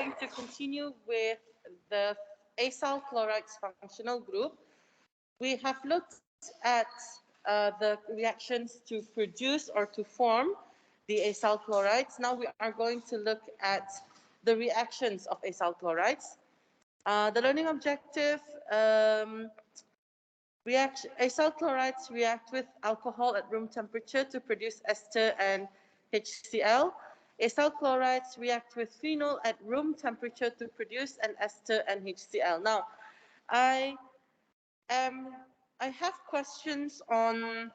going to continue with the acyl chlorides functional group. We have looked at the reactions to produce or to form the acyl chlorides. Now we are going to look at the reactions of acyl chlorides. The learning objective, acyl chlorides react with alcohol at room temperature to produce ester and HCl. Acyl chlorides react with phenol at room temperature to produce an ester and HCl. Now, I have questions on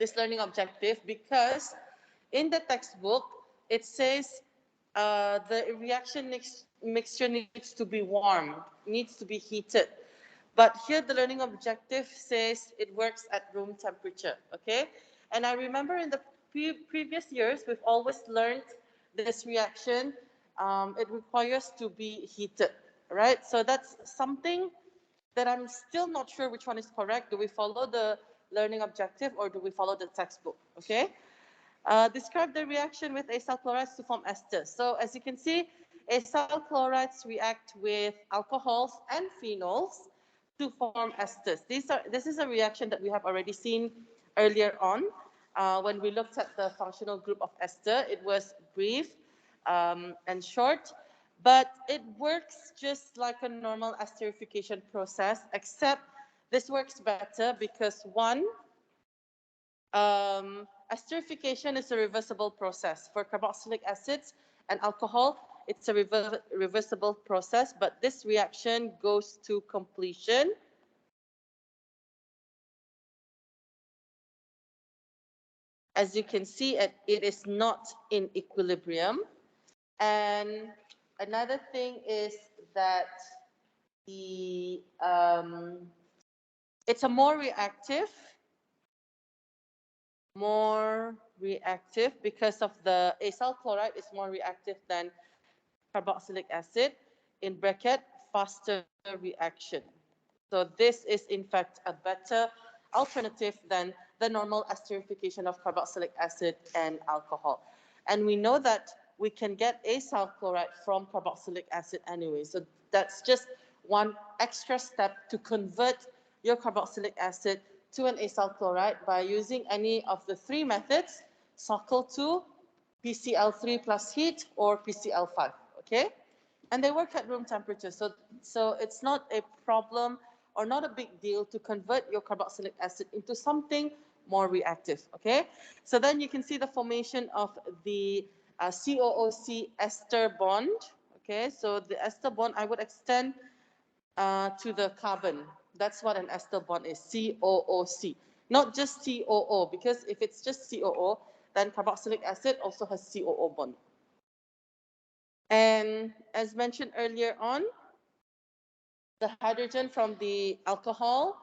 this learning objective because in the textbook it says the reaction mixture needs to be warm, needs to be heated. But here the learning objective says it works at room temperature, okay? And I remember in the previous years, we've always learned this reaction, it requires to be heated, right? So that's something that I'm still not sure which one is correct. Do we follow the learning objective or do we follow the textbook, okay? Describe the reaction with acyl chlorides to form esters. So as you can see, acyl chlorides react with alcohols and phenols to form esters. This is a reaction that we have already seen earlier on when we looked at the functional group of ester. It was brief and short, but it works just like a normal esterification process, except this works better because one, esterification is a reversible process. For carboxylic acids and alcohol, it's a reversible process, but this reaction goes to completion. As you can see, it is not in equilibrium. And another thing is that it's a more reactive because of the acyl chloride is more reactive than carboxylic acid, in bracket, faster reaction. So this is in fact a better alternative than the normal esterification of carboxylic acid and alcohol. And we know that we can get acyl chloride from carboxylic acid anyway. So that's just one extra step to convert your carboxylic acid to an acyl chloride by using any of the three methods, Salt 2, PCl3 plus heat, or PCl5, okay? And they work at room temperature, so it's not a problem or not a big deal to convert your carboxylic acid into something more reactive, okay? So then you can see the formation of the COOC ester bond, okay? So the ester bond, I would extend to the carbon. That's what an ester bond is, COOC. Not just COO, because if it's just COO, then carboxylic acid also has COO bond. And as mentioned earlier on, the hydrogen from the alcohol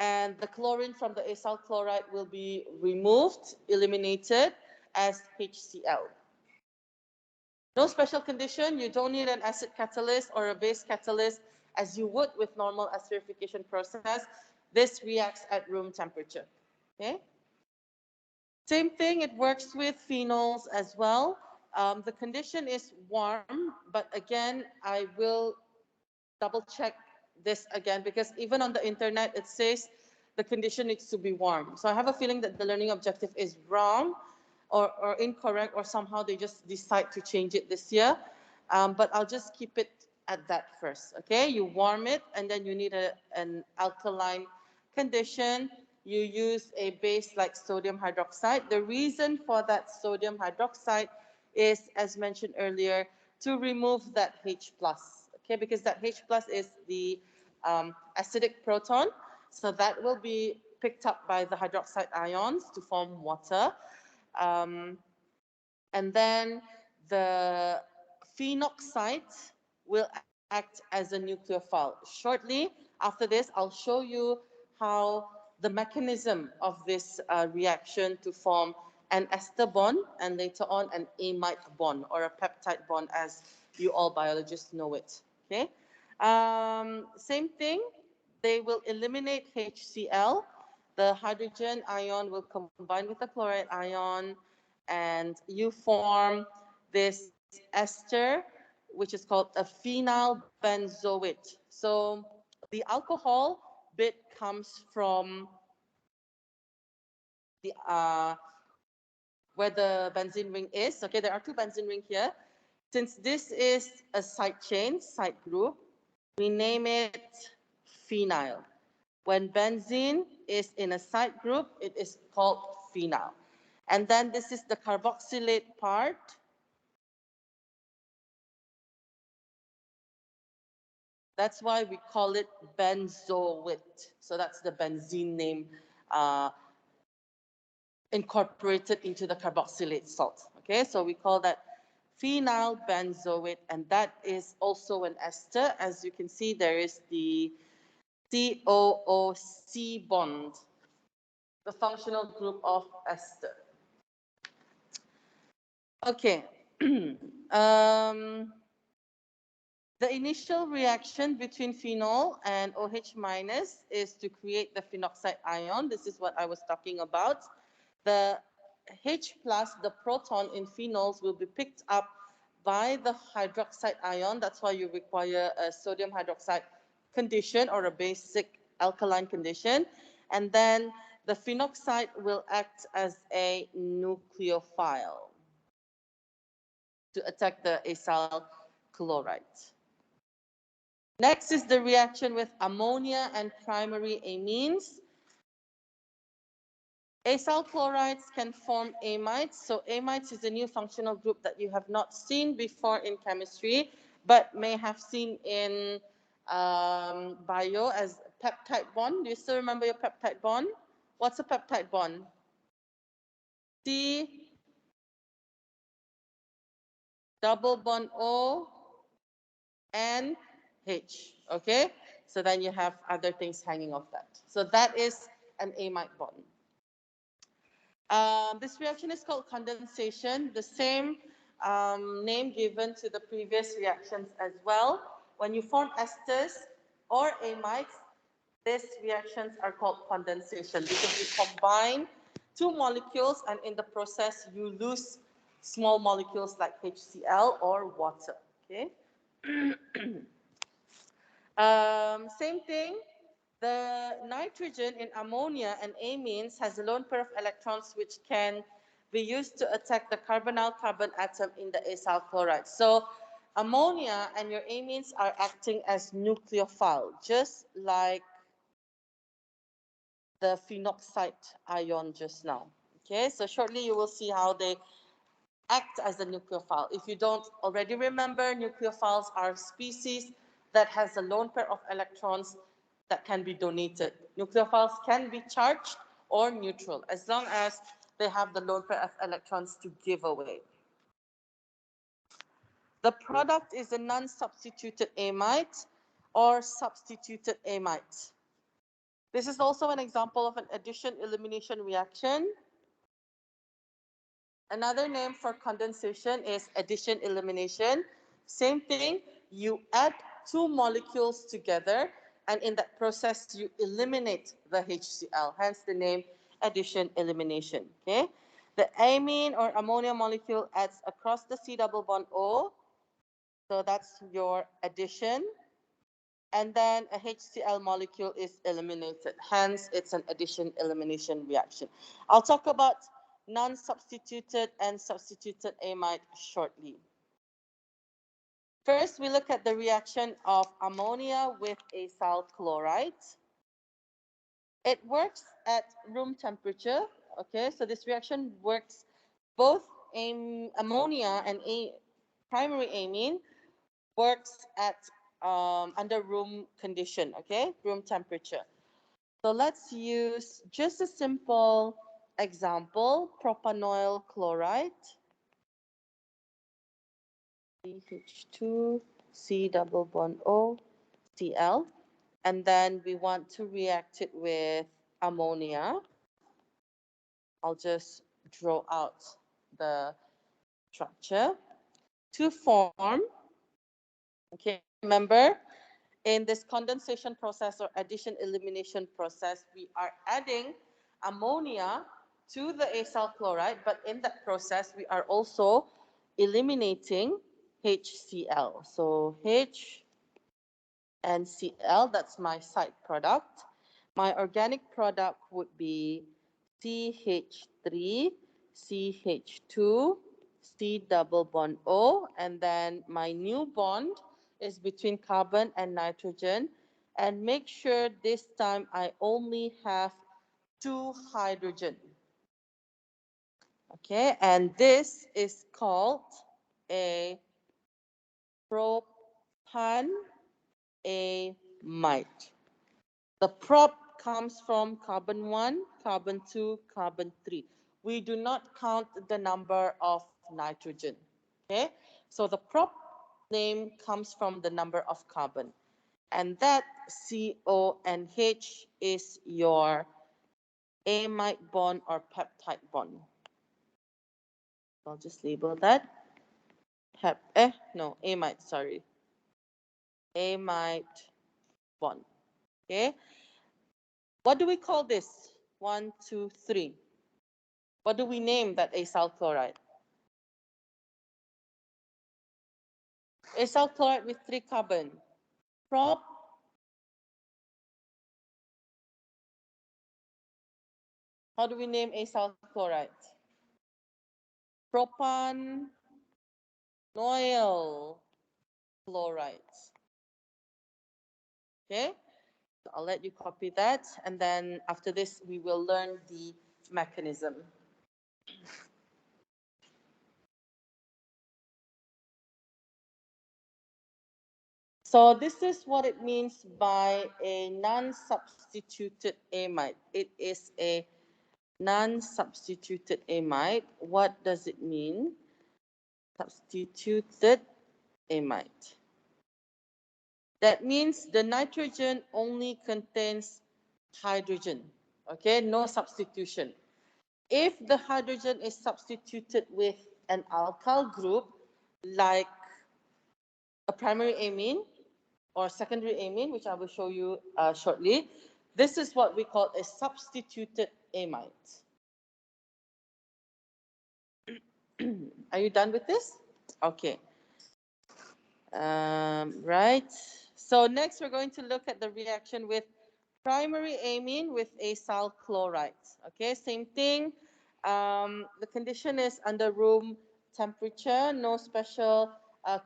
and the chlorine from the acyl chloride will be removed, eliminated as HCl. No special condition, you don't need an acid catalyst or a base catalyst as you would with normal esterification process. This reacts at room temperature, okay? Same thing, it works with phenols as well. The condition is warm, but again, I will double check this again because even on the internet, it says the condition needs to be warm. So I have a feeling that the learning objective is wrong or incorrect, or somehow they just decide to change it this year. But I'll just keep it at that first, okay? You warm it and then you need an alkaline condition. You use a base like sodium hydroxide. The reason for that sodium hydroxide is, as mentioned earlier, to remove that H+, okay? Because that H+ is the acidic proton. So that will be picked up by the hydroxide ions to form water. And then the phenoxide will act as a nucleophile. Shortly after this, I'll show you how the mechanism of this reaction to form an ester bond and later on an amide bond or a peptide bond as you all biologists know it, okay? Same thing, they will eliminate HCl. The hydrogen ion will combine with the chloride ion and you form this ester which is called a phenyl benzoate. So the alcohol bit comes from the where the benzene ring is. Okay, there are two benzene rings here. Since this is a side chain, side group, we name it phenyl. When benzene is in a side group, it is called phenyl. And then this is the carboxylate part. That's why we call it benzoate. So that's the benzene name incorporated into the carboxylate salt. Okay, so we call that phenyl benzoate, and that is also an ester. As you can see, there is the COOC bond, the functional group of ester. Okay. The initial reaction between phenol and OH minus is to create the phenoxide ion. This is what I was talking about. The H plus, the proton in phenols, will be picked up by the hydroxide ion. That's why you require a sodium hydroxide condition or a basic alkaline condition. And then the phenoxide will act as a nucleophile to attack the acyl chloride. Next is the reaction with ammonia and primary amines. Acyl chlorides can form amides. So amides is a new functional group that you have not seen before in chemistry, but may have seen in bio as peptide bond. Do you still remember your peptide bond? What's a peptide bond? C double bond O and H. Okay, so then you have other things hanging off that. So that is an amide bond. This reaction is called condensation, the same name given to the previous reactions as well. When you form esters or amides, these reactions are called condensation because you combine two molecules and in the process you lose small molecules like HCl or water. Okay. Same thing. The nitrogen in ammonia and amines has a lone pair of electrons which can be used to attack the carbonyl carbon atom in the acyl chloride. So ammonia and your amines are acting as nucleophile, just like the phenoxide ion just now. Okay, so shortly you will see how they act as a nucleophile. If you don't already remember, nucleophiles are species that has a lone pair of electrons that can be donated. Nucleophiles can be charged or neutral as long as they have the lone pair of electrons to give away. The product is a non-substituted amide or substituted amide. This is also an example of an addition-elimination reaction. Another name for condensation is addition-elimination. Same thing, you add two molecules together, and in that process, you eliminate the HCl, hence the name addition-elimination. Okay? The amine or ammonia molecule adds across the C double bond O, so that's your addition. And then a HCl molecule is eliminated, hence it's an addition-elimination reaction. I'll talk about non-substituted and substituted amide shortly. First, we look at the reaction of ammonia with acyl chloride. It works at room temperature. Okay, so this reaction works both ammonia and primary amine works at under room condition. Okay, room temperature. So let's use just a simple example, propanoyl chloride. CH2, C double bond O, Cl. And then we want to react it with ammonia. I'll just draw out the structure to form. Okay, remember, in this condensation process or addition-elimination process, we are adding ammonia to the acyl chloride, but in that process, we are also eliminating HCl. So H and Cl, that's my side product. My organic product would be CH3, CH2, C double bond O, and then my new bond is between carbon and nitrogen. And make sure this time I only have 2 hydrogen. Okay, and this is called a propanamide. The prop comes from carbon 1, carbon 2, carbon 3. We do not count the number of nitrogen. Okay, so the prop name comes from the number of carbon. And that CO and H is your amide bond or peptide bond. I'll just label that. Amide, sorry. Amide bond. Okay. What do we call this? 1, 2, 3. What do we name that acyl chloride? Acyl chloride with 3 carbon. Prop. How do we name acyl chloride? Propanoyl chloride. Okay, so I'll let you copy that, and then after this we will learn the mechanism. So this is what it means by a non-substituted amide. It is a non-substituted amide. What does it mean? Substituted amide. That means the nitrogen only contains hydrogen, okay? No substitution. If the hydrogen is substituted with an alkyl group, like a primary amine or secondary amine, which I will show you shortly, this is what we call a substituted amide. Are you done with this? Okay. Right. So next we're going to look at the reaction with primary amine with acyl chlorides. Okay, same thing. The condition is under room temperature. No special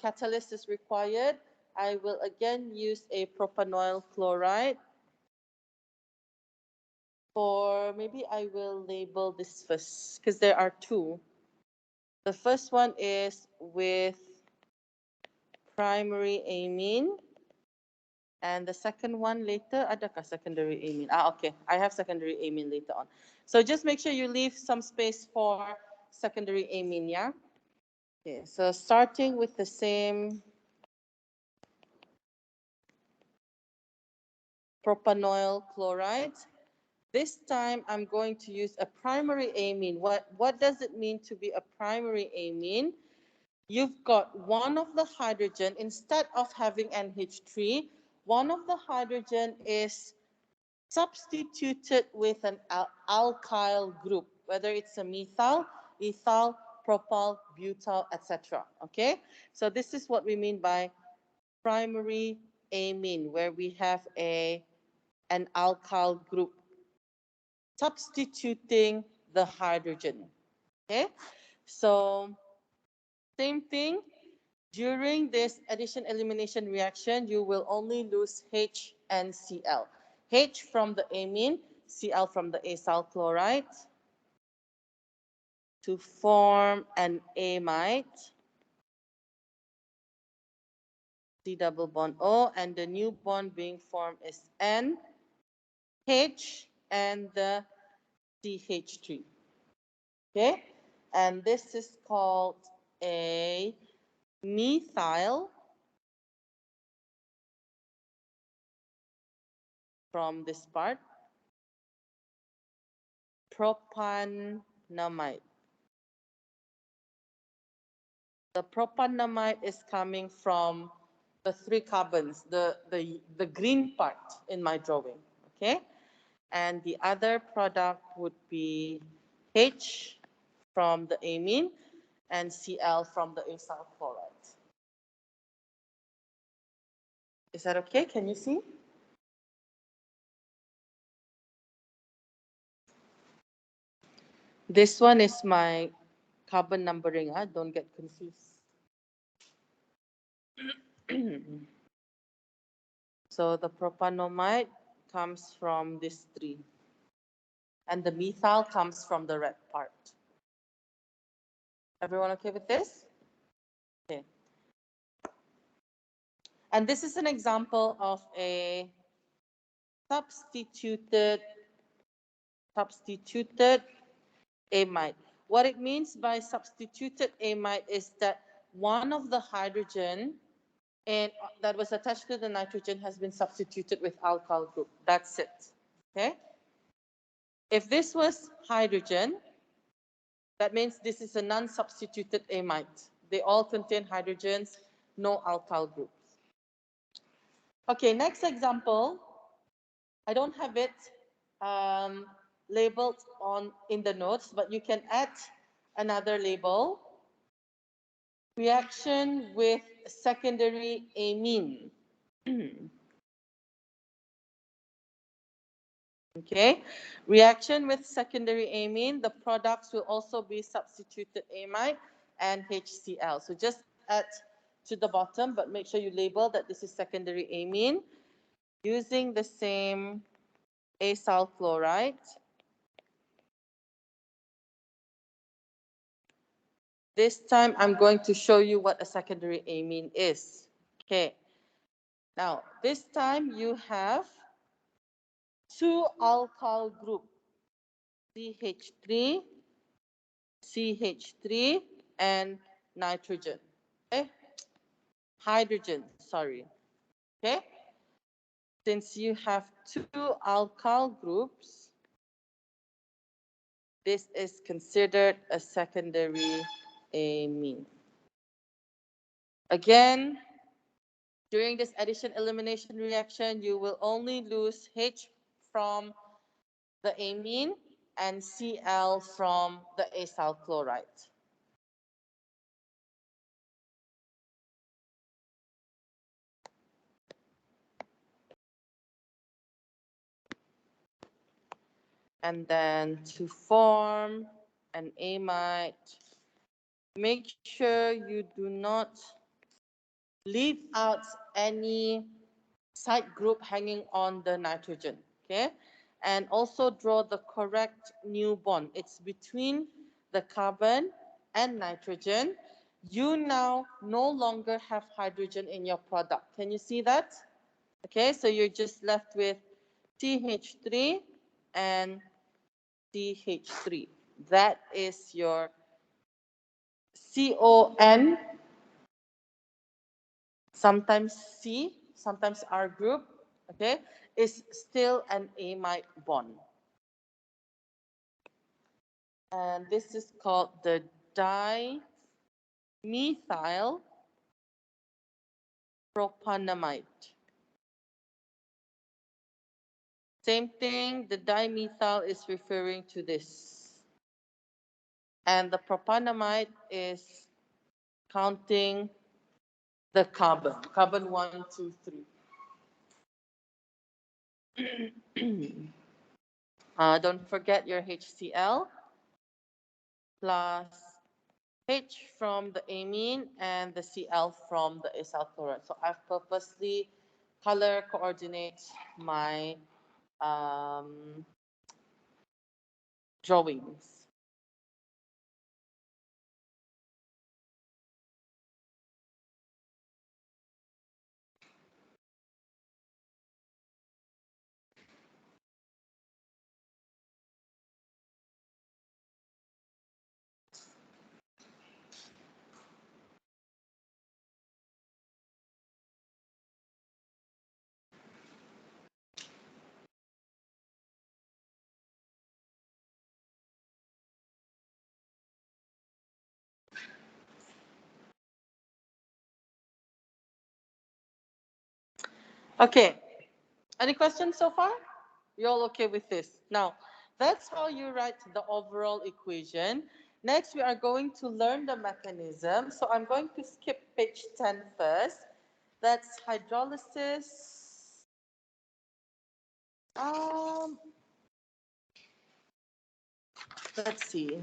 catalyst is required. I will again use a propanoyl chloride. Or maybe I will label this first because there are 2. The first one is with primary amine. And the second one later, adakah secondary amine? Okay, I have secondary amine later on. So just make sure you leave some space for secondary amine, yeah? Okay, so starting with the same propanoyl chloride. This time I'm going to use a primary amine. What does it mean to be a primary amine? You've got one of the hydrogen, instead of having NH3, one of the hydrogen is substituted with an alkyl group, whether it's a methyl, ethyl, propyl, butyl, etc. Okay, so this is what we mean by primary amine, where we have an alkyl group substituting the hydrogen. Okay, so same thing. During this addition-elimination reaction, you will only lose H and Cl. H from the amine, Cl from the acyl chloride to form an amide, C double bond O, and the new bond being formed is N, H, and the CH3. Okay, and this is called a methyl from this part, propanamide. The propanamide is coming from the 3 carbons, the green part in my drawing, okay? And the other product would be H from the amine and Cl from the acyl chloride. Is that okay? Can you see? This one is my carbon numbering. Don't get confused. So the propanomide comes from this three. And the methyl comes from the red part. Everyone okay with this? Okay. And this is an example of a substituted amide. What it means by substituted amide is that one of the hydrogen and that was attached to the nitrogen has been substituted with alkyl group. That's it. Okay? If this was hydrogen, that means this is a non-substituted amide. They all contain hydrogens, no alkyl groups. Okay, next example. I don't have it labeled in the notes, but you can add another label. Reaction with secondary amine. Okay, reaction with secondary amine, the products will also be substituted amide and HCl. So just add to the bottom, but make sure you label that this is secondary amine using the same acyl chloride. This time I'm going to show you what a secondary amine is. Okay, now this time you have two alkyl group, CH3, CH3, and nitrogen. Okay, hydrogen, sorry. Okay, since you have two alkyl groups, this is considered a secondary amine. Again, during this addition-elimination reaction, you will only lose H from the amine and Cl from the acyl chloride. And then to form an amide, make sure you do not leave out any side group hanging on the nitrogen, okay? And also draw the correct new bond. It's between the carbon and nitrogen. You now no longer have hydrogen in your product. Can you see that? Okay, so you're just left with CH3 and CH3. That is your CON, sometimes C, sometimes R group, okay, is still an amide bond. And this is called the dimethyl propanamide. Same thing, the dimethyl is referring to this. And the propanamide is counting the carbon, carbon 1, 2, 3. Don't forget your HCl plus H from the amine and the Cl from the acyl chloride. So I've purposely color coordinate my drawings. Okay, any questions so far? You're all okay with this? Now, that's how you write the overall equation. Next, we are going to learn the mechanism. So I'm going to skip page 10 first. That's hydrolysis. Let's see.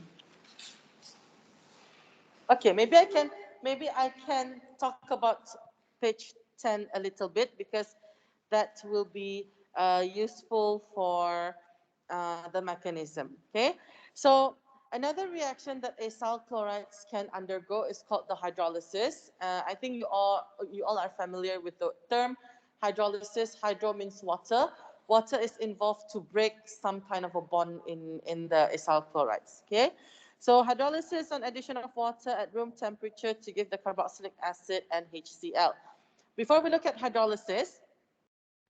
Okay, maybe I can talk about page 10 a little bit, because that will be useful for the mechanism. Okay, so another reaction that acyl chlorides can undergo is called the hydrolysis. I think you all are familiar with the term hydrolysis. Hydro means water. Water is involved to break some kind of a bond in the acyl chlorides. Okay, so hydrolysis on addition of water at room temperature to give the carboxylic acid and HCl. Before we look at hydrolysis,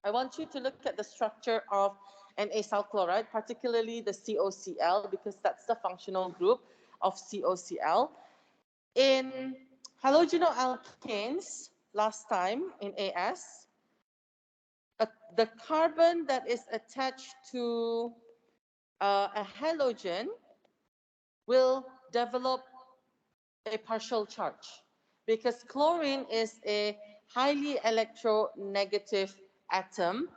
I want you to look at the structure of an acyl chloride, particularly the COCl, because that's the functional group of COCl. In halogenoalkanes, last time in AS, the carbon that is attached to a halogen will develop a partial charge, because chlorine is a highly electronegative atom.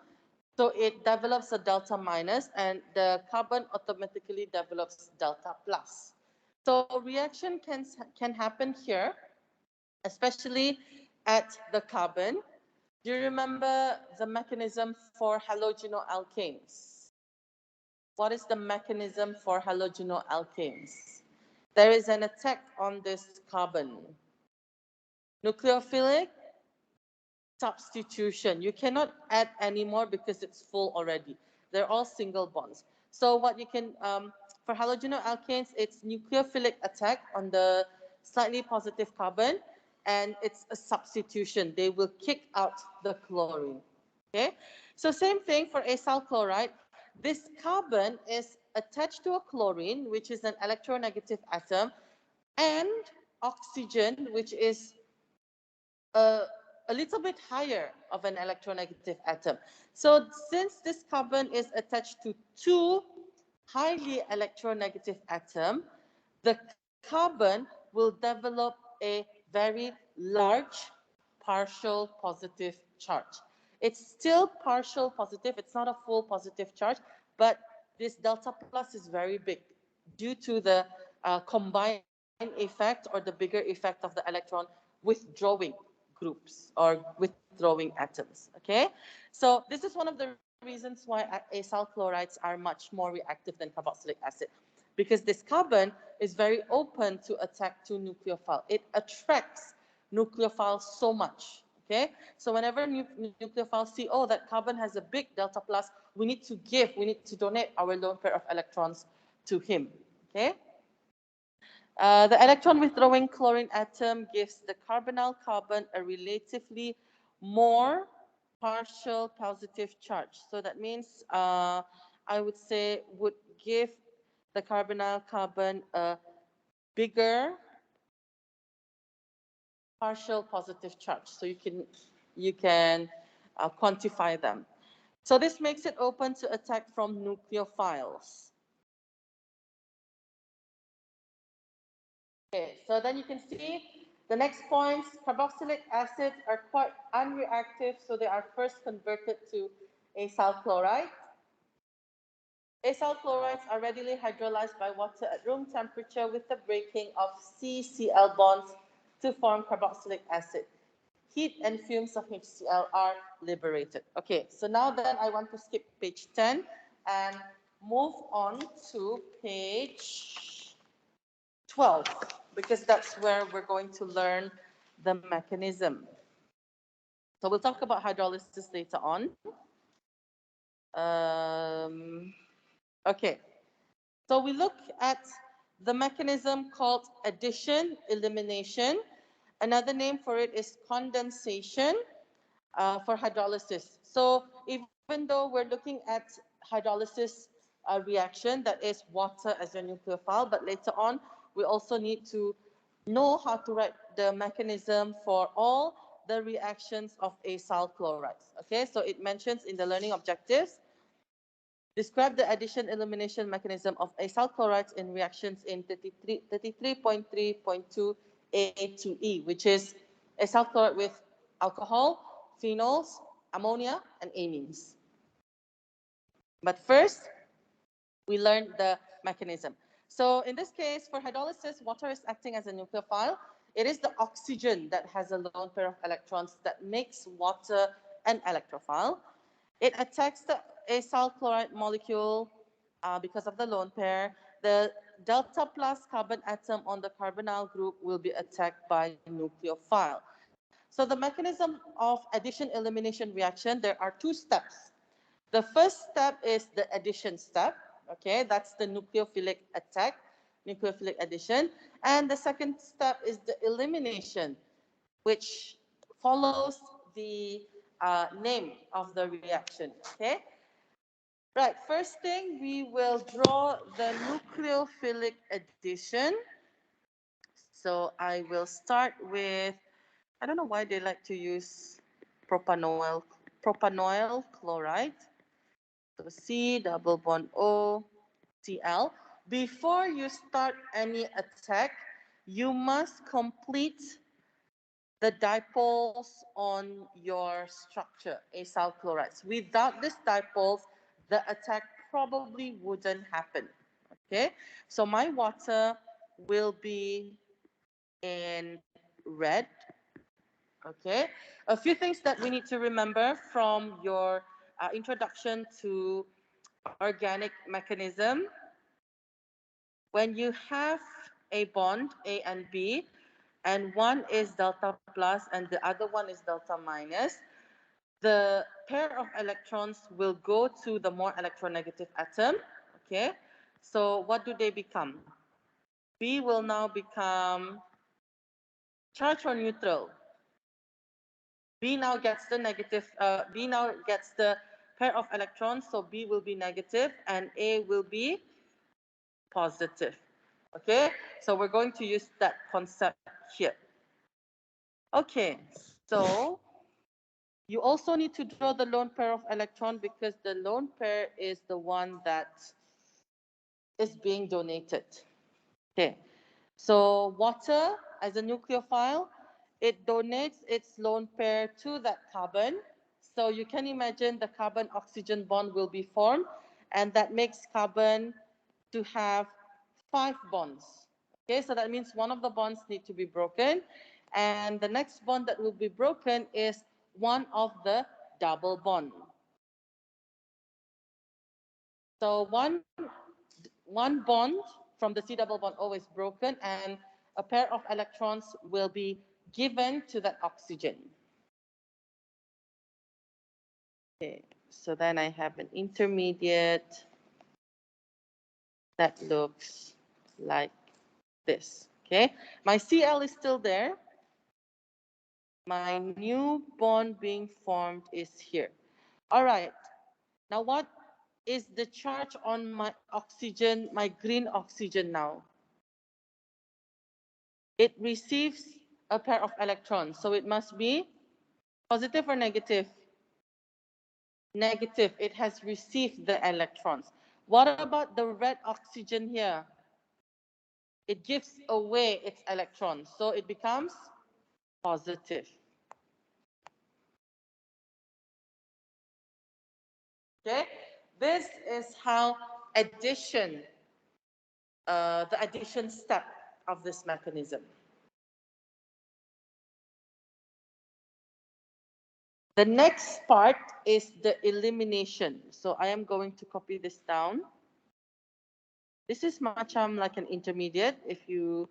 So it develops a delta minus, and the carbon automatically develops delta plus. So reaction can happen here, especially at the carbon. Do you remember the mechanism for halogenoalkanes? What is the mechanism for halogenoalkanes? There is an attack on this carbon. Nucleophilic substitution. You cannot add anymore because it's full already. They're all single bonds. So what you can, for halogenoalkanes, it's nucleophilic attack on the slightly positive carbon, and it's a substitution. They will kick out the chlorine. Okay, so same thing for acyl chloride. This carbon is attached to a chlorine, which is an electronegative atom, and oxygen, which is a little bit higher of an electronegative atom. So since this carbon is attached to two highly electronegative atoms, the carbon will develop a very large partial positive charge. It's still partial positive, it's not a full positive charge, but this delta plus is very big due to the combined effect, or the bigger effect of the electron withdrawing groups or withdrawing atoms. Okay, so this is one of the reasons why acyl chlorides are much more reactive than carboxylic acid, because this carbon is very open to attack to nucleophile. It attracts nucleophiles so much. Okay, so whenever nucleophiles see, oh, that carbon has a big delta plus, we need to donate our lone pair of electrons to him. Okay. The electron withdrawing chlorine atom gives the carbonyl carbon a relatively more partial positive charge. So that means I would say would give the carbonyl carbon a bigger partial positive charge. So you can quantify them. So this makes it open to attack from nucleophiles. Okay, so then you can see the next points. Carboxylic acids are quite unreactive, so they are first converted to acyl chloride. Acyl chlorides are readily hydrolyzed by water at room temperature with the breaking of CCl bonds to form carboxylic acid. Heat and fumes of HCl are liberated. Okay, so now then I want to skip page 10 and move on to page 12, because that's where we're going to learn the mechanism. So we'll talk about hydrolysis later on. Okay, so we look at the mechanism called addition-elimination. Another name for it is condensation for hydrolysis. So even though we're looking at hydrolysis reaction, that is water as your nucleophile, but later on we also need to know how to write the mechanism for all the reactions of acyl chlorides. Okay, so it mentions in the learning objectives, describe the addition-elimination mechanism of acyl chlorides in reactions in 33.3.2 A to E, which is acyl chloride with alcohol, phenols, ammonia, and amines. But first, we learned the mechanism. So in this case, for hydrolysis, water is acting as a nucleophile. It is the oxygen that has a lone pair of electrons that makes water an electrophile. It attacks the acyl chloride molecule because of the lone pair. The delta plus carbon atom on the carbonyl group will be attacked by nucleophile. So the mechanism of addition-elimination reaction, there are two steps. The first step is the addition step. Okay, that's the nucleophilic attack, nucleophilic addition. And the second step is the elimination, which follows the name of the reaction. Okay. Right, first thing, we will draw the nucleophilic addition. So I will start with, I don't know why they like to use propanoyl chloride. So C double bond O, Cl. Before you start any attack, you must complete the dipoles on your structure, acyl chlorides. Without these dipoles, the attack probably wouldn't happen. Okay, so my water will be in red. Okay, a few things that we need to remember from your introduction to organic mechanism. When you have a bond, A and B, and one is delta plus and the other one is delta minus, the pair of electrons will go to the more electronegative atom. Okay, so what do they become? B will now become charge or neutral. B now gets the negative, B now gets the pair of electrons, so B will be negative and A will be positive. Okay, so we're going to use that concept here. Okay, so you also need to draw the lone pair of electron because the lone pair is the one that is being donated. Okay, so water as a nucleophile, it donates its lone pair to that carbon. So you can imagine the carbon-oxygen bond will be formed, and that makes carbon to have 5 bonds. Okay, so that means one of the bonds need to be broken, and the next bond that will be broken is one of the double bond. So one bond from the C double bond O is broken, and a pair of electrons will be given to that oxygen. Okay, so then I have an intermediate that looks like this. Okay, my Cl is still there. My new bond being formed is here. All right, now what is the charge on my oxygen, my green oxygen now? It receives a pair of electrons, so it must be positive or negative? Negative. It has received the electrons. What about the red oxygen here? It gives away its electrons, so it becomes positive. Okay, this is how addition, the addition step of this mechanism. The next part is the elimination. So I am going to copy this down. This is macam like an intermediate if you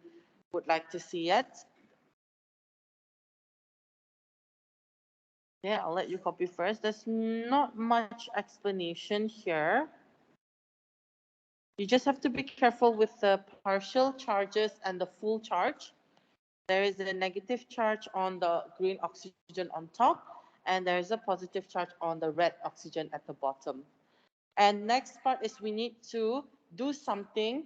would like to see it. Yeah, I'll let you copy first. There's not much explanation here. You just have to be careful with the partial charges and the full charge. There is a negative charge on the green oxygen on top, and there is a positive charge on the red oxygen at the bottom. And next part is we need to do something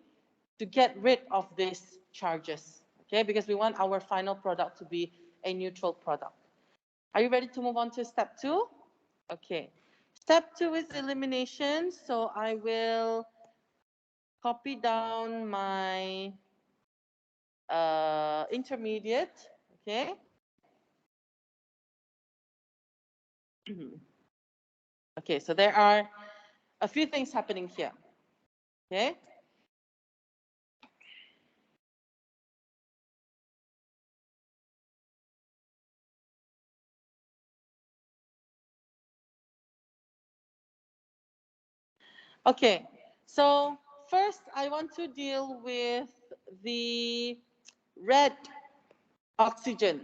to get rid of these charges, okay? Because we want our final product to be a neutral product. Are you ready to move on to step 2? Okay. Step 2 is elimination. So I will copy down my intermediate, okay? Okay, so there are a few things happening here. Okay. Okay, so first I want to deal with the red oxygen.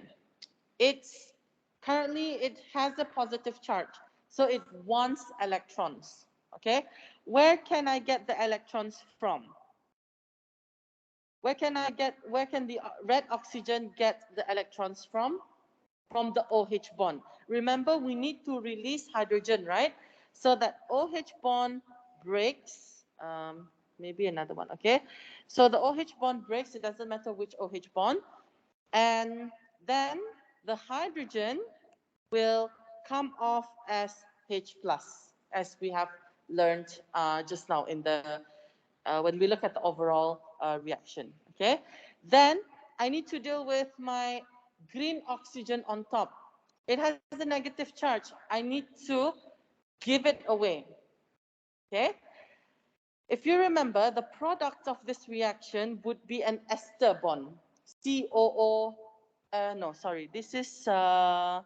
It's currently it has a positive charge, so it wants electrons. Okay, where can I get the electrons from? Where can the red oxygen get the electrons from? From the OH bond. Remember, we need to release hydrogen, right? So that OH bond breaks. Maybe another one, okay? So the OH bond breaks, it doesn't matter which OH bond. And then the hydrogen will come off as H plus, as we have learned just now in the when we look at the overall reaction. Okay, then I need to deal with my green oxygen on top. It has a negative charge. I need to give it away. Okay. If you remember, the product of this reaction would be an ester bond. COO. No, sorry. This is a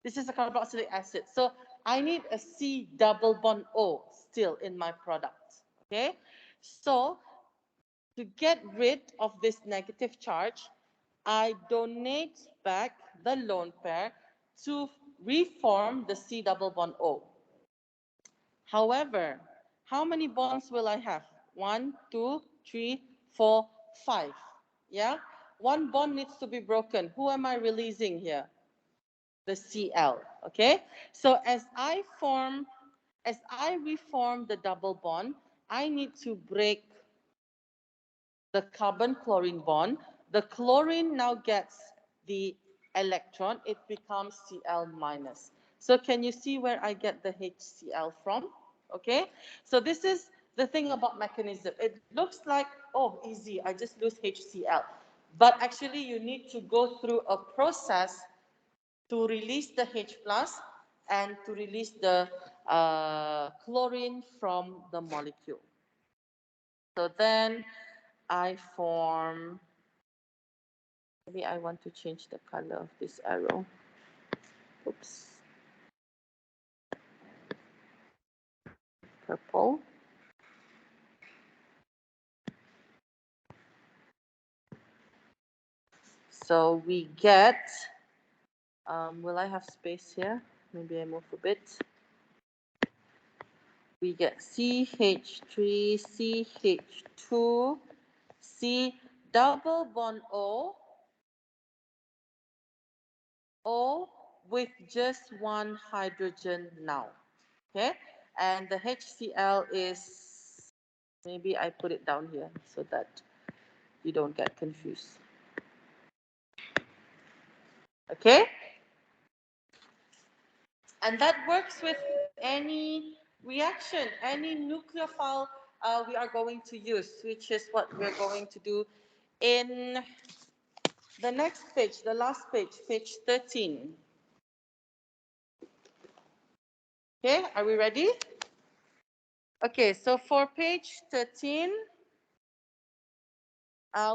carboxylic acid. So I need a C double bond O still in my product. Okay. So to get rid of this negative charge, I donate back the lone pair to reform the C double bond O. However, how many bonds will I have? 1, 2, 3, 4, 5. Yeah? One bond needs to be broken. Who am I releasing here? The Cl. Okay? So as I reform the double bond, I need to break the carbon-chlorine bond. The chlorine now gets the electron. It becomes Cl minus. So can you see where I get the HCl from? Okay, so this is the thing about mechanism. It looks like, oh, easy, I just lose HCl. But actually, you need to go through a process to release the H plus and to release the chlorine from the molecule. So then I form, maybe I want to change the color of this arrow. Oops. Purple. So we get, will I have space here? Maybe I move a bit. We get CH3, CH2, C double bond O with just one hydrogen now. Okay, and the HCl is, maybe I put it down here so that you don't get confused. Okay, and that works with any reaction, any nucleophile we are going to use, which is what we're going to do in the next page, the last page, page 13. Okay, are we ready? Okay, so for page 13,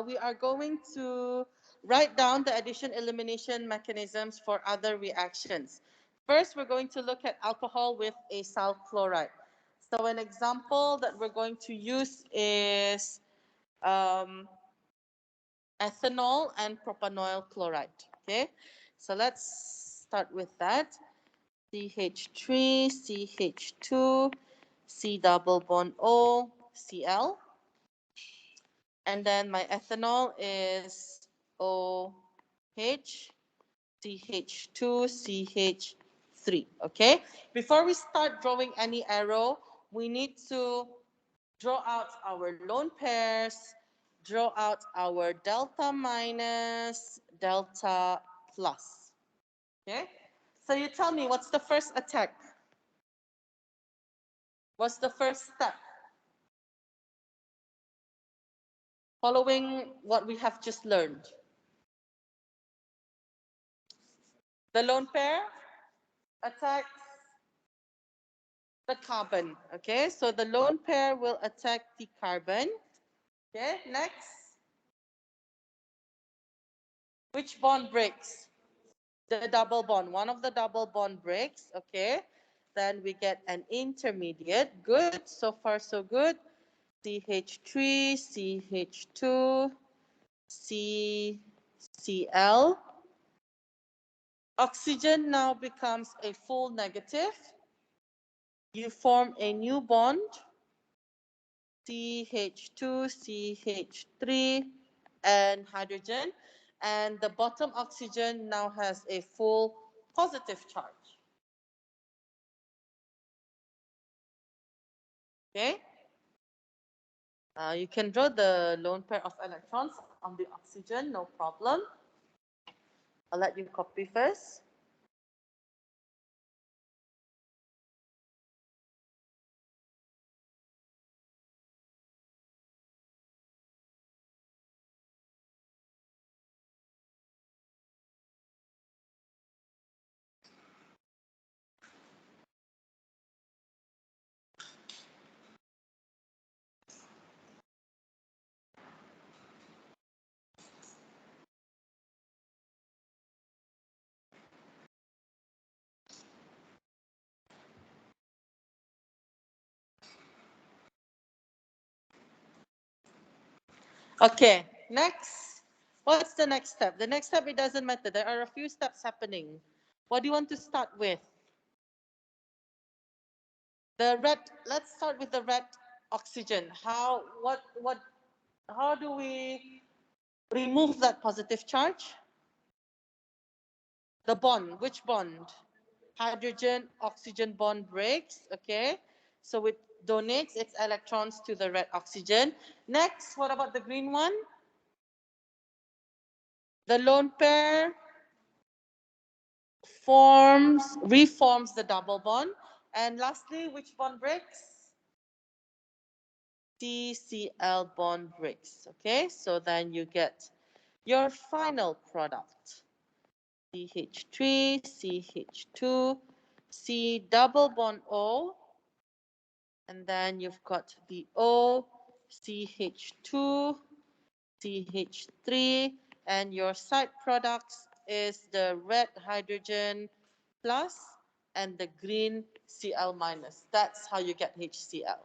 we are going to write down the addition-elimination mechanisms for other reactions. First, we're going to look at alcohol with acyl chloride. So an example that we're going to use is ethanol and propanoyl chloride. Okay, so let's start with that. CH3, CH2, C double bond O, Cl. And then my ethanol is OH, CH2, CH3. Okay? Before we start drawing any arrow, we need to draw out our lone pairs, draw out our delta minus, delta plus. Okay? So you tell me, what's the first attack? What's the first step? Following what we have just learned. The lone pair? attacks the carbon. Okay, so the lone pair will attack the carbon. Okay, next. Which bond breaks? The double bond. One of the double bond breaks. Okay, then we get an intermediate. Good, so far so good. CH3, CH2, CCl. Oxygen now becomes a full negative. You form a new bond, CH2, CH3, and hydrogen. And the bottom oxygen now has a full positive charge. Okay? You can draw the lone pair of electrons on the oxygen, no problem. I'll let you copy first. Okay, next. What's the next step? The next step, it doesn't matter. There are a few steps happening. What do you want to start with? The red, let's start with the red oxygen. How do we remove that positive charge? The bond, which bond? Hydrogen oxygen bond breaks, okay? So it donates its electrons to the red oxygen. Next, what about the green one? The lone pair reforms the double bond. And lastly, which bond breaks? CCl bond breaks. Okay, so then you get your final product. CH3, CH2, C double bond O, and then you've got the O, CH2, CH3, and your side products is the red hydrogen plus and the green Cl minus. That's how you get HCl.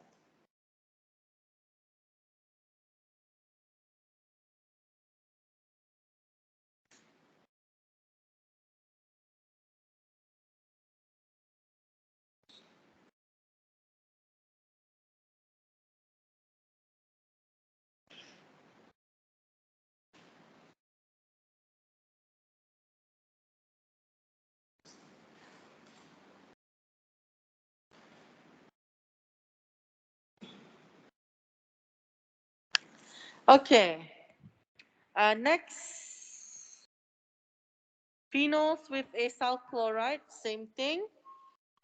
Okay. Next, phenols with acyl chloride, same thing.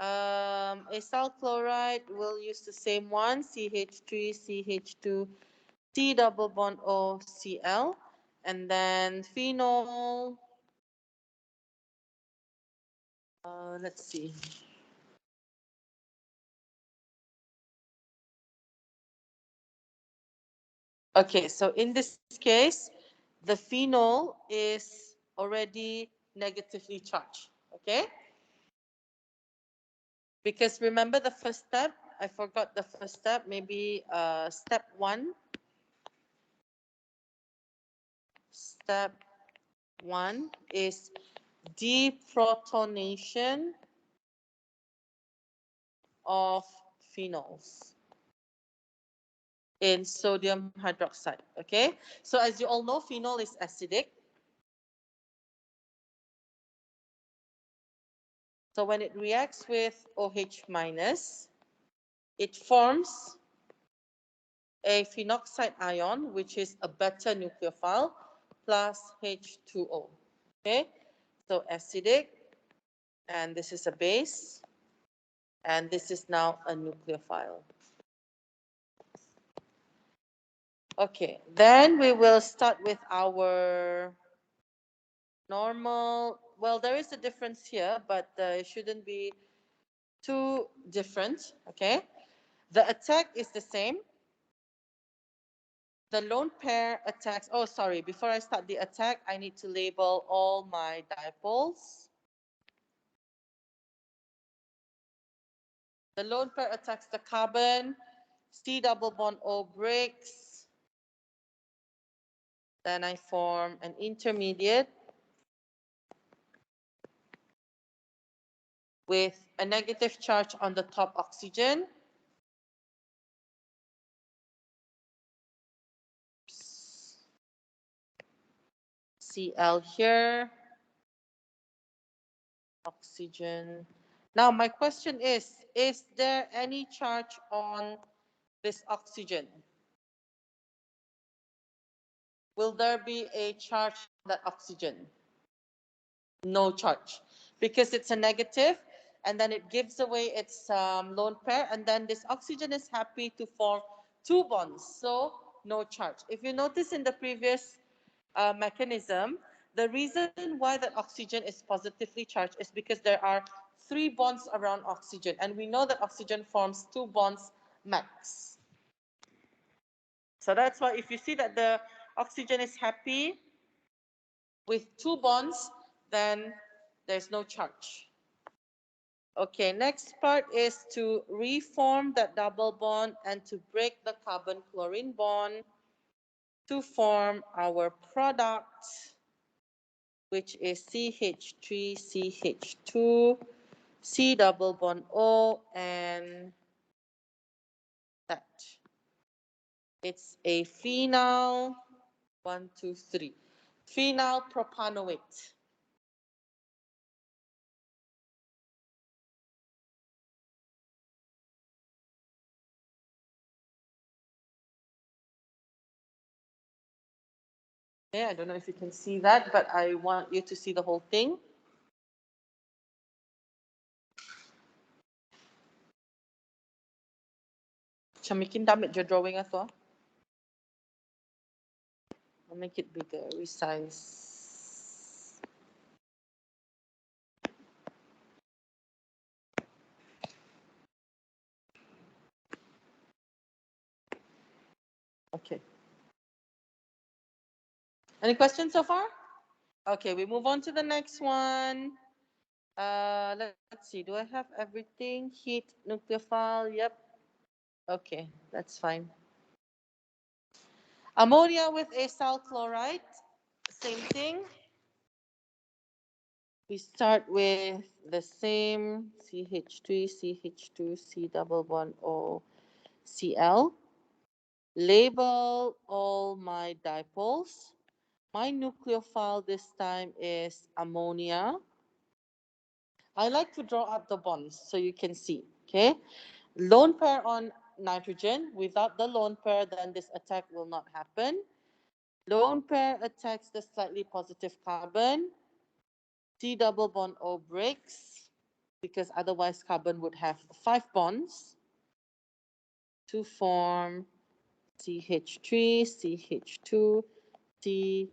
Acyl chloride, we'll use the same one, CH3, CH2, C double bond O, Cl. And then phenol, let's see. Okay, so in this case, the phenol is already negatively charged, okay? Because remember the first step, I forgot the first step, maybe step 1. Step 1 is deprotonation of phenols in sodium hydroxide, okay? So as you all know, phenol is acidic. So when it reacts with OH minus, it forms a phenoxide ion, which is a beta nucleophile, plus H2O, okay? So acidic, and this is a base, and this is now a nucleophile. Okay, then we will start with our normal, well, there is a difference here, but it shouldn't be too different, okay? The attack is the same. The lone pair attacks, oh, sorry, before I start the attack, I need to label all my dipoles. The lone pair attacks the carbon, C double bond O breaks, then I form an intermediate with a negative charge on the top oxygen. Cl here, oxygen. Now my question is there any charge on this oxygen? Will there be a charge on that oxygen? No charge, because it's a negative, and then it gives away its lone pair, and then this oxygen is happy to form two bonds, so no charge. If you notice in the previous mechanism, the reason why that oxygen is positively charged is because there are 3 bonds around oxygen, and we know that oxygen forms 2 bonds max. So that's why if you see that the oxygen is happy with 2 bonds, then there's no charge. Okay, next part is to reform that double bond and to break the carbon-chlorine bond to form our product, which is CH3, CH2, C double bond O, and that. It's a phenol, 1, 2, 3. Phenyl propanoate. Okay, I don't know if you can see that, but I want you to see the whole thing. Macam makin damit je drawing tu. I'll make it bigger, resize. Okay. Any questions so far? Okay, we move on to the next one. Let's see. Do I have everything? Heat, nucleophile. Yep. Okay, that's fine. Ammonia with acyl chloride. Same thing. We start with the same CH3, CH2, C double bond O, Cl. Label all my dipoles. My nucleophile this time is ammonia. I like to draw out the bonds so you can see, okay? Lone pair on nitrogen. Without the lone pair, then this attack will not happen. Lone pair attacks the slightly positive carbon. C double bond O breaks, because otherwise carbon would have 5 bonds to form CH3, CH2, C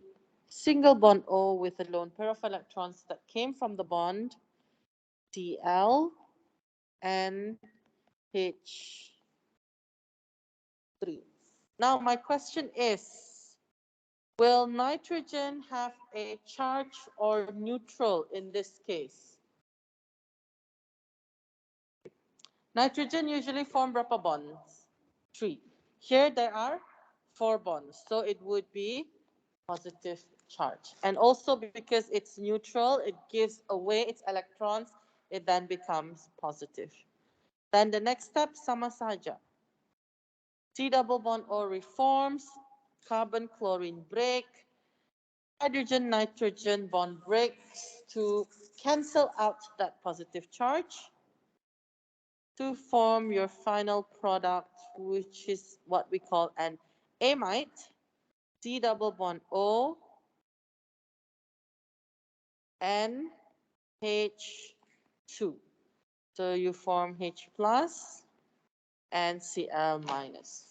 single bond O with a lone pair of electrons that came from the bond, Cl, and H3. Now my question is, will nitrogen have a charge or neutral in this case? Nitrogen usually form berapa bonds? 3. Here there are 4 bonds, so it would be positive charge. And also because it's neutral, it gives away its electrons, it then becomes positive. Then the next step, sama saja. C double bond O reforms, carbon chlorine break, hydrogen nitrogen bond breaks to cancel out that positive charge to form your final product, which is what we call an amide. C double bond O and H2. So you form H plus and Cl minus.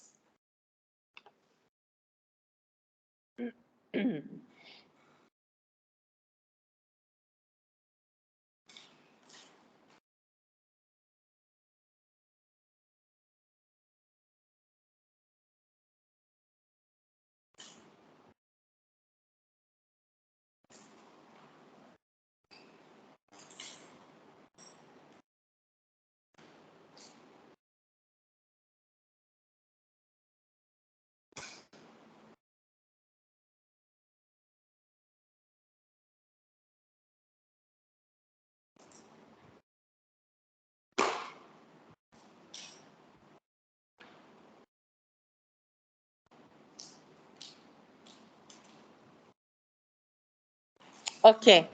Okay.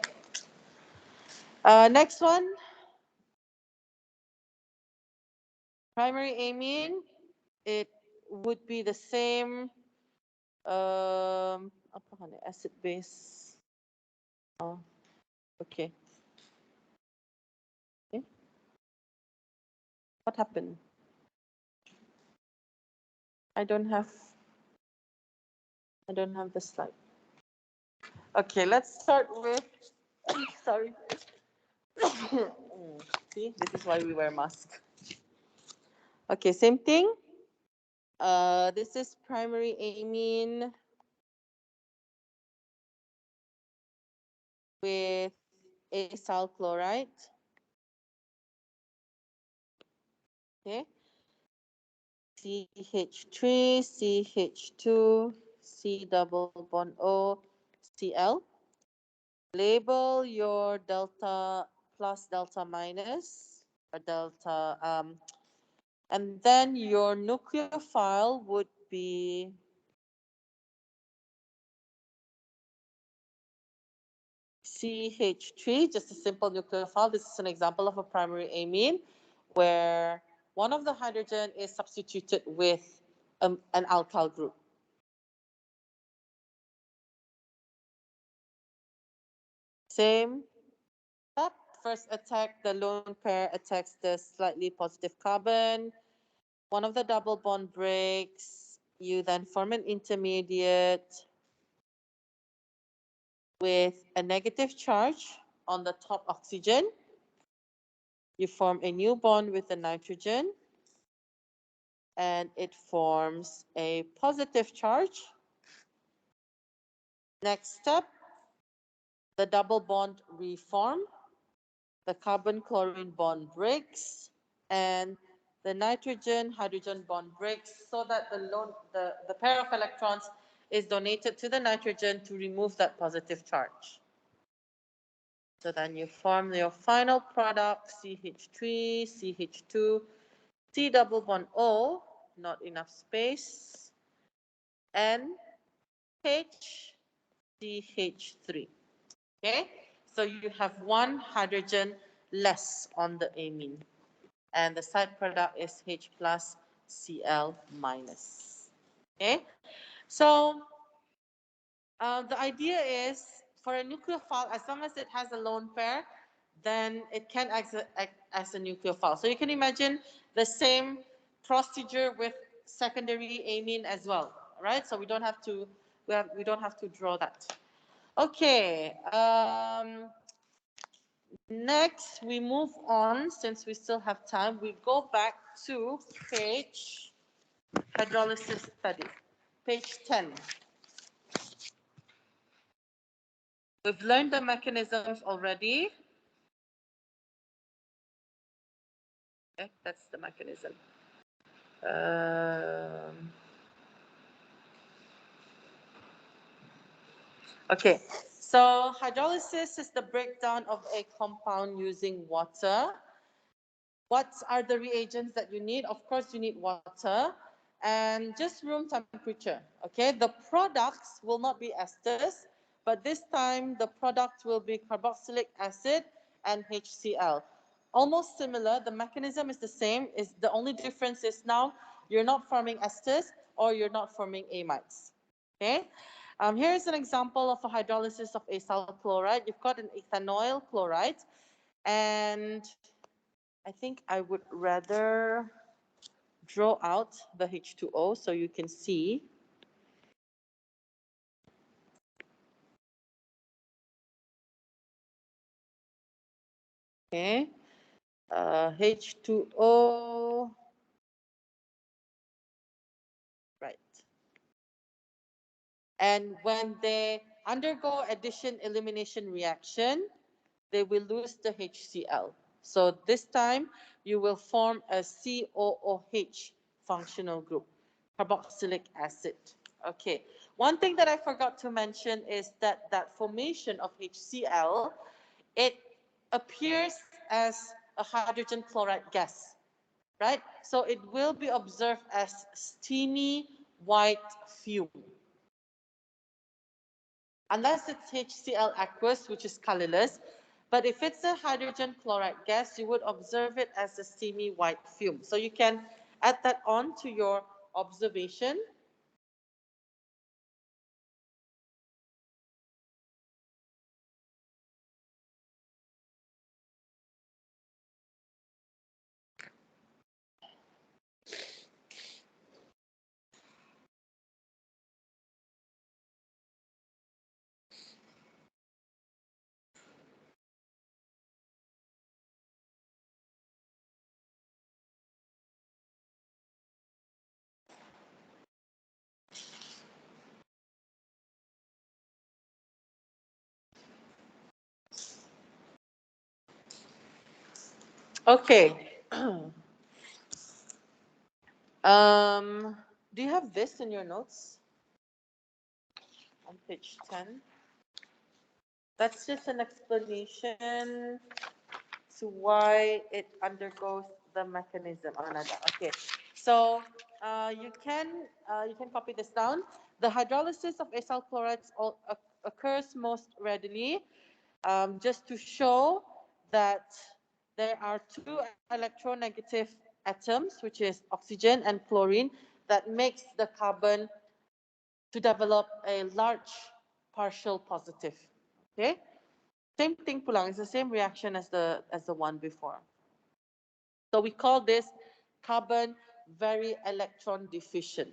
Next one, primary amine. It would be the same. Apa kan acid base. Oh, okay. Okay. What happened? I don't have the slide. Okay, let's start with. Sorry. See, this is why we wear masks. Okay, same thing. This is primary amine with acyl chloride. Okay. CH3, CH2, C double bond O, Cl. Label your delta plus delta minus or delta, and then your nucleophile would be CH3, just a simple nucleophile. This is an example of a primary amine where one of the hydrogen is substituted with an alkyl group. Same step. First attack, the lone pair attacks the slightly positive carbon. One of the double bond breaks. You then form an intermediate with a negative charge on the top oxygen. You form a new bond with the nitrogen, and it forms a positive charge. Next step, the double bond reform. The carbon-chlorine bond breaks, and the nitrogen-hydrogen bond breaks so that the pair of electrons is donated to the nitrogen to remove that positive charge. So then you form your final product, CH3, CH2, C double bond O, not enough space, and H, CH3. Okay, so you have one hydrogen less on the amine, and the side product is H plus Cl minus. Okay, so the idea is for a nucleophile, as long as it has a lone pair, then it can act as a nucleophile. So you can imagine the same procedure with secondary amine as well, right? So we don't have to draw that. Okay. Next, we move on. Since we still have time, we go back to page hydrolysis study, page 10. We've learned the mechanisms already. Okay, that's the mechanism. Okay, so hydrolysis is the breakdown of a compound using water. What are the reagents that you need? Of course, you need water and just room temperature. Okay, the products will not be esters, but this time the product will be carboxylic acid and HCl. Almost similar, the mechanism is the same. The only difference is now you're not forming esters or you're not forming amides. Okay, here's an example of a hydrolysis of acyl chloride. You've got an ethanoyl chloride, and I think I would rather draw out the H2O so you can see. Okay, H2O, right. And when they undergo addition-elimination reaction, they will lose the HCl. So this time, you will form a COOH functional group, carboxylic acid. Okay, one thing that I forgot to mention is that formation of HCl, it appears as a hydrogen chloride gas, right? So it will be observed as steamy white fume. unless it's HCl aqueous, which is colorless. But if it's a hydrogen chloride gas, you would observe it as a semi-white fume. So you can add that on to your observation. Okay. Do you have this in your notes on page 10? That's just an explanation to why it undergoes the mechanism. Okay, so you can copy this down. The hydrolysis of acyl chlorides occurs most readily, just to show that there are two electronegative atoms, which is oxygen and chlorine, that makes the carbon to develop a large partial positive. Okay, same thing pulang. It's the same reaction as the one before. So we call this carbon very electron deficient.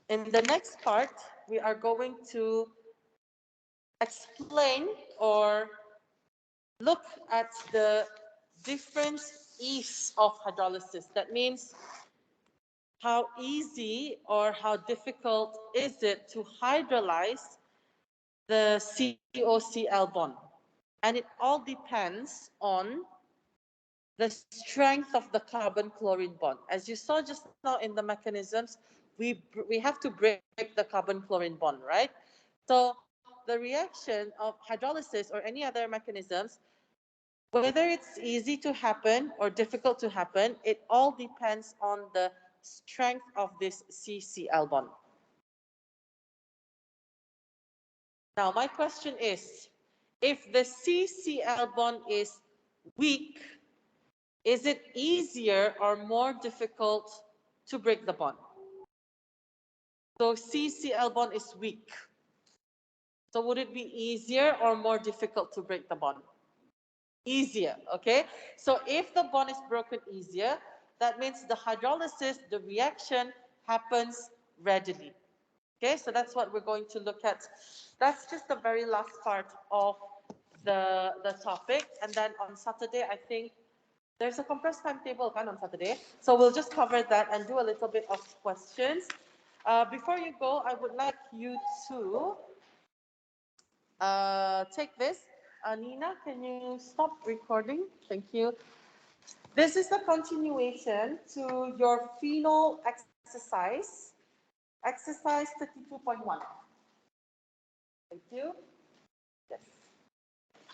In the next part, we are going to explain or look at the different ease of hydrolysis. That means how easy or how difficult is it to hydrolyze the COCl bond. And it all depends on the strength of the carbon-chlorine bond. As you saw just now in the mechanisms, we have to break the carbon-chlorine bond, right? So the reaction of hydrolysis or any other mechanisms, whether it's easy to happen or difficult to happen, it all depends on the strength of this CCl bond. Now, my question is, if the CCl bond is weak, is it easier or more difficult to break the bond? So CCl bond is weak. So would it be easier or more difficult to break the bond? Easier, okay? So if the bond is broken easier, that means the hydrolysis, the reaction happens readily. Okay, so that's what we're going to look at. That's just the very last part of the topic. And then on Saturday, I think there's a compressed timetable on Saturday. So we'll just cover that and do a little bit of questions. Before you go, I would like you to take this. Nina, can you stop recording? Thank you. This is the continuation to your phenol exercise, exercise 32.1. Thank you. Yes.